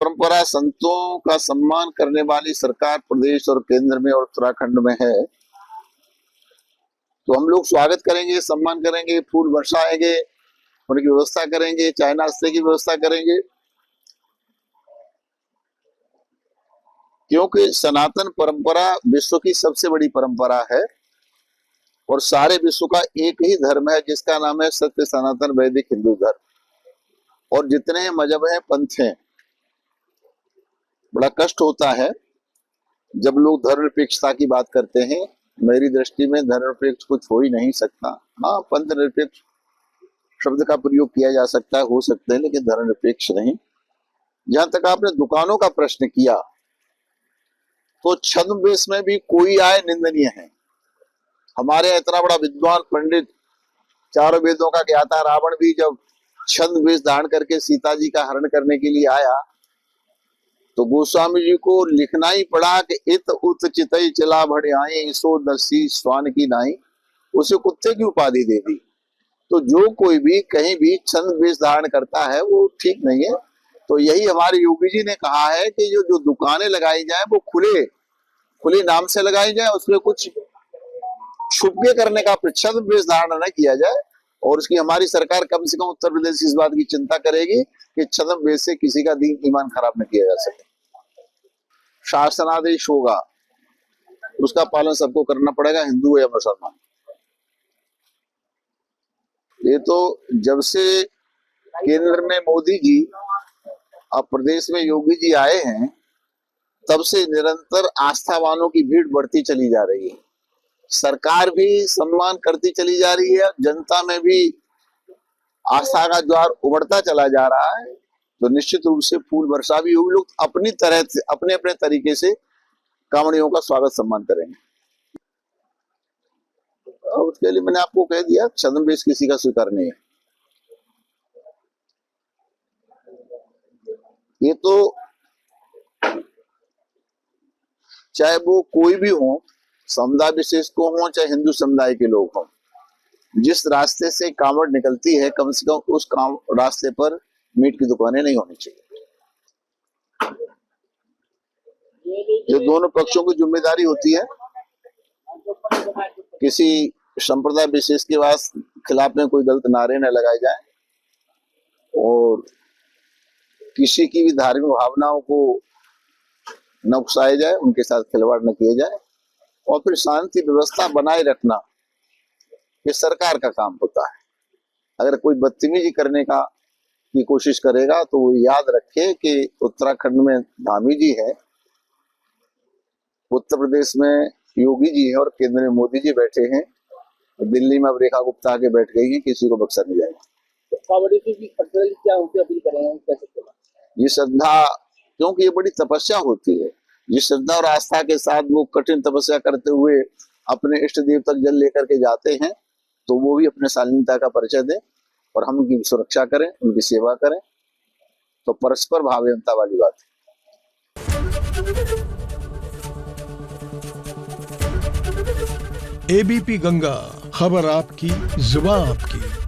परंपरा संतों का सम्मान करने वाली सरकार प्रदेश और केंद्र में और उत्तराखंड में है, तो हम लोग स्वागत करेंगे, सम्मान करेंगे, फूल बरसाएंगे, उनकी व्यवस्था करेंगे, चाय नाश्ते की व्यवस्था करेंगे, क्योंकि सनातन परंपरा विश्व की सबसे बड़ी परंपरा है और सारे विश्व का एक ही धर्म है जिसका नाम है सत्य सनातन वैदिक हिंदू धर्म। और जितने मजहब हैं, पंथ हैं, बड़ा कष्ट होता है जब लोग धर्मनिरपेक्षता की बात करते हैं। मेरी दृष्टि में धर्मनिरपेक्ष कुछ हो ही नहीं सकता। हाँ, पंथ निरपेक्ष शब्द का प्रयोग किया जा सकता है, हो सकते हैं, लेकिन धर्मनिरपेक्ष नहीं। जहां तक आपने दुकानों का प्रश्न किया, तो छद्मवेश में भी कोई आए निंदनीय है। हमारे इतना बड़ा विद्वान पंडित, चारों वेदों का ज्ञाता रावण भी जब छद्मवेश धारण करके सीता जी का हरण करने के लिए आया, तो गोस्वामी जी को लिखना ही पड़ा कि इत उत चितई चला भड़ियाई सो दसी स्वान की नाई। उसे कुत्ते की उपाधि दे दी। तो जो कोई भी कहीं भी छद्मवेश धारण करता है वो ठीक नहीं है। तो यही हमारे योगी जी ने कहा है कि जो दुकानें लगाई जाए वो खुले नाम से लगाई जाए, उसमें कुछ छुपके करने का छद्मवेश धारण न किया जाए। और उसकी हमारी सरकार कम से कम उत्तर प्रदेश इस बात की चिंता करेगी कि छद्मवेश से किसी का दीन ईमान खराब न किया जा सके। शासनादेश होगा, उसका पालन सबको करना पड़ेगा, हिंदू या मुसलमान। ये तो जब से केंद्र में मोदी जी और प्रदेश में योगी जी आए हैं, तब से निरंतर आस्थावानों की भीड़ बढ़ती चली जा रही है। सरकार भी सम्मान करती चली जा रही है, जनता में भी आस्था का द्वार उमड़ता चला जा रहा है। तो निश्चित रूप से फूल वर्षा भी होगी। लोग अपनी तरह से, अपने अपने तरीके से कांवड़ियों का स्वागत सम्मान करेंगे। और उसके लिए मैंने आपको कह दिया, छद्मवेश किसी का स्वीकार नहीं है। ये तो चाहे वो कोई भी हो, समुदाय विशेष को हो चाहे हिंदू समुदाय के लोग हों, जिस रास्ते से कांवड़ निकलती है, कम से कम उस रास्ते पर मीट की दुकानें नहीं होनी चाहिए। ये दोनों पक्षों की जिम्मेदारी होती है। किसी संप्रदाय विशेष के खिलाफ में कोई गलत नारे न लगाए जाए और किसी की भी धार्मिक भावनाओं को न उकसाया जाए, उनके साथ खिलवाड़ न किया जाए। और फिर शांति व्यवस्था बनाए रखना ये सरकार का काम होता है। अगर कोई बदतमीजी करने की कोशिश करेगा तो वो याद रखे कि उत्तराखंड में धामी जी है, उत्तर प्रदेश में योगी जी है और केंद्र में मोदी जी बैठे हैं। दिल्ली में अब रेखा गुप्ता आके बैठ गई है, किसी को बख्शा नहीं जाएगा। ये श्रद्धा, क्योंकि ये बड़ी तपस्या होती है, जिस श्रद्धा और आस्था के साथ वो कठिन तपस्या करते हुए अपने इष्ट देव तक जल लेकर के जाते हैं, तो वो भी अपने शालीनता का परिचय दें और हम उनकी सुरक्षा करें, उनकी सेवा करें। तो परस्पर भावनाता वाली बात है। एबीपी गंगा, खबर आपकी, जुबान आपकी।